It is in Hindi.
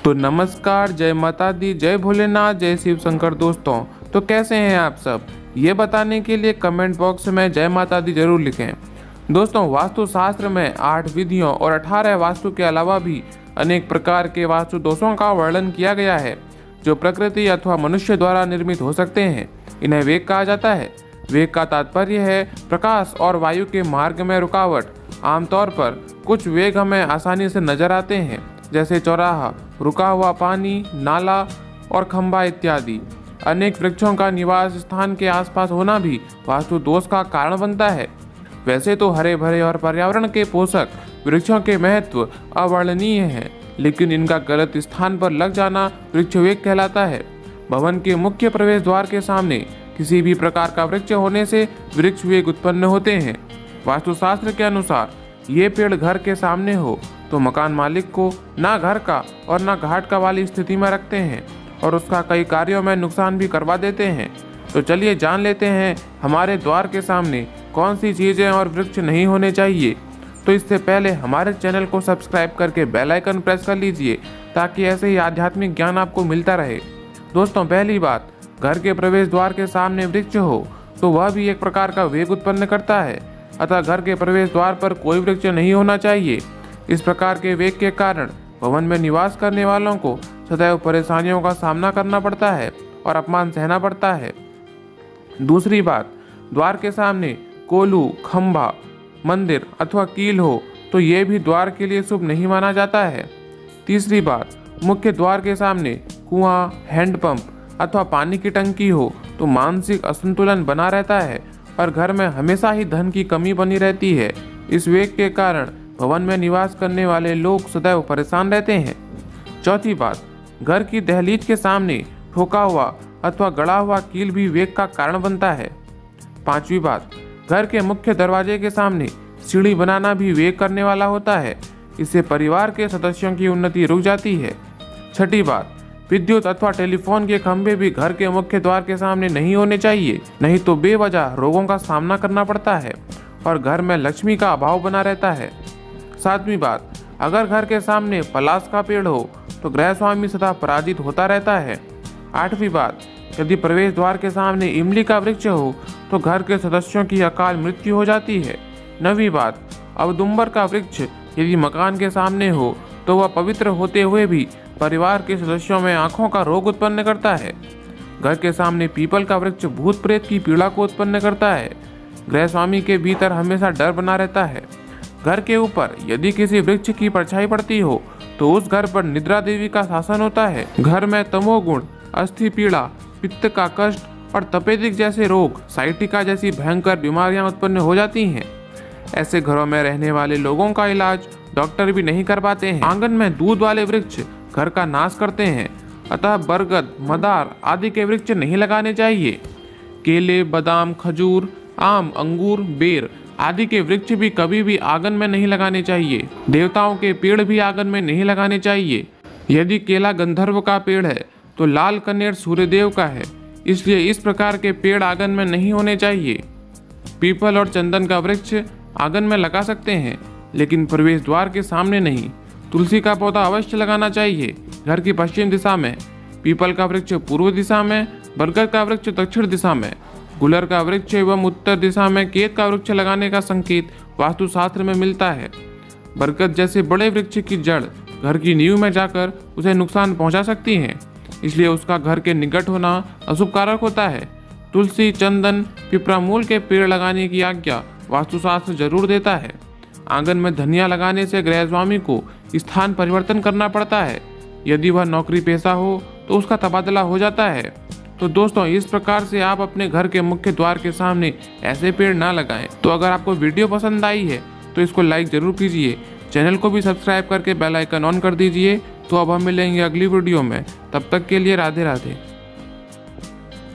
तो नमस्कार, जय माता दी, जय भोलेनाथ, जय शिव शंकर। दोस्तों तो कैसे हैं आप सब, ये बताने के लिए कमेंट बॉक्स में जय माता दी जरूर लिखें। दोस्तों वास्तुशास्त्र में 8 विधियों और 18 वास्तु के अलावा भी अनेक प्रकार के वास्तु दोषों का वर्णन किया गया है जो प्रकृति अथवा मनुष्य द्वारा निर्मित हो सकते हैं। इन्हें वेग कहा जाता है। वेग का तात्पर्य है प्रकाश और वायु के मार्ग में रुकावट। आमतौर पर कुछ वेग हमें आसानी से नजर आते हैं, जैसे चौराहा, रुका हुआ पानी, नाला और खंभा इत्यादि। अनेक वृक्षों का निवास स्थान के आसपास होना भी वास्तु दोष का कारण बनता है। वैसे तो हरे भरे और पर्यावरण के पोषक वृक्षों के महत्व अवर्णनीय है, लेकिन इनका गलत स्थान पर लग जाना वृक्ष वेग कहलाता है। भवन के मुख्य प्रवेश द्वार के सामने किसी भी प्रकार का वृक्ष होने से वृक्ष वेग उत्पन्न होते हैं। वास्तुशास्त्र के अनुसार ये पेड़ घर के सामने हो तो मकान मालिक को ना घर का और ना घाट का वाली स्थिति में रखते हैं और उसका कई कार्यों में नुकसान भी करवा देते हैं। तो चलिए जान लेते हैं हमारे द्वार के सामने कौन सी चीज़ें और वृक्ष नहीं होने चाहिए। तो इससे पहले हमारे चैनल को सब्सक्राइब करके बेल आइकन प्रेस कर लीजिए ताकि ऐसे ही आध्यात्मिक ज्ञान आपको मिलता रहे। दोस्तों पहली बात, घर के प्रवेश द्वार के सामने वृक्ष हो तो वह भी एक प्रकार का वेग उत्पन्न करता है, अतः घर के प्रवेश द्वार पर कोई वृक्ष नहीं होना चाहिए। इस प्रकार के वेग के कारण भवन में निवास करने वालों को सदैव परेशानियों का सामना करना पड़ता है और अपमान सहना पड़ता है। दूसरी बात, द्वार के सामने कोलू, खंभा, मंदिर अथवा कील हो तो ये भी द्वार के लिए शुभ नहीं माना जाता है। तीसरी बात, मुख्य द्वार के सामने कुआं, हैंडपंप अथवा पानी की टंकी हो तो मानसिक असंतुलन बना रहता है और घर में हमेशा ही धन की कमी बनी रहती है। इस वेग के कारण भवन में निवास करने वाले लोग सदैव परेशान रहते हैं। चौथी बात, घर की दहलीज के सामने ठोका हुआ अथवा गड़ा हुआ कील भी वेग का कारण बनता है। पांचवी बात, घर के मुख्य दरवाजे के सामने सीढ़ी बनाना भी वेग करने वाला होता है। इससे परिवार के सदस्यों की उन्नति रुक जाती है। छठी बात, विद्युत अथवा टेलीफोन के खंभे भी घर के मुख्य द्वार के सामने नहीं होने चाहिए, नहीं तो बेवजह रोगों का सामना करना पड़ता है और घर में लक्ष्मी का अभाव बना रहता है। सातवीं बात, अगर घर के सामने पलाश का पेड़ हो तो गृह स्वामी सदा पराजित होता रहता है। आठवीं बात, यदि प्रवेश द्वार के सामने इमली का वृक्ष हो तो घर के सदस्यों की अकाल मृत्यु हो जाती है। नवीं बात, अवदुम्बर का वृक्ष यदि मकान के सामने हो तो वह पवित्र होते हुए भी परिवार के सदस्यों में आंखों का रोग उत्पन्न करता है। घर के सामने पीपल का वृक्ष भूत प्रेत की पीड़ा को उत्पन्न करता है। गृह स्वामी के भीतर हमेशा डर बना रहता है। घर के ऊपर यदि किसी वृक्ष की परछाई पड़ती हो तो उस घर पर निद्रा देवी का शासन होता है। घर में तमोगुण, अस्थि पीड़ा, पित्त का कष्ट और तपेदिक जैसे रोग, साइटिका जैसी भयंकर बीमारियां उत्पन्न हो जाती हैं। ऐसे घरों में रहने वाले लोगों का इलाज डॉक्टर भी नहीं कर पाते हैं। आंगन में दूध वाले वृक्ष घर का नाश करते हैं, अतः बरगद, मदार आदि के वृक्ष नहीं लगाने चाहिए। केले, बादाम, खजूर, आम, अंगूर, बेर आदि के वृक्ष भी कभी भी आंगन में नहीं लगाने चाहिए। देवताओं के पेड़ भी आंगन में नहीं लगाने चाहिए। यदि केला गंधर्व का पेड़ है तो लाल कनेर सूर्यदेव का है, इसलिए इस प्रकार के पेड़ आंगन में नहीं होने चाहिए। पीपल और चंदन का वृक्ष आंगन में लगा सकते हैं, लेकिन प्रवेश द्वार के सामने नहीं। तुलसी का पौधा अवश्य लगाना चाहिए घर की पश्चिम दिशा में, पीपल का वृक्ष पूर्व दिशा में, बरगद का वृक्ष दक्षिण दिशा में, गुलर का वृक्ष एवं उत्तर दिशा में केत का वृक्ष लगाने का संकेत वास्तुशास्त्र में मिलता है। बरगद जैसे बड़े वृक्ष की जड़ घर की नींव में जाकर उसे नुकसान पहुंचा सकती है, इसलिए उसका घर के निकट होना अशुभ कारक होता है। तुलसी, चंदन, पिपरामूल के पेड़ लगाने की आज्ञा वास्तुशास्त्र जरूर देता है। आंगन में धनिया लगाने से गृह स्वामी को स्थान परिवर्तन करना पड़ता है। यदि वह नौकरी पेशा हो तो उसका तबादला हो जाता है। तो दोस्तों इस प्रकार से आप अपने घर के मुख्य द्वार के सामने ऐसे पेड़ ना लगाएं। तो अगर आपको वीडियो पसंद आई है तो इसको लाइक जरूर कीजिए, चैनल को भी सब्सक्राइब करके बेल आइकन ऑन कर दीजिए। तो अब हम मिलेंगे अगली वीडियो में, तब तक के लिए राधे राधे।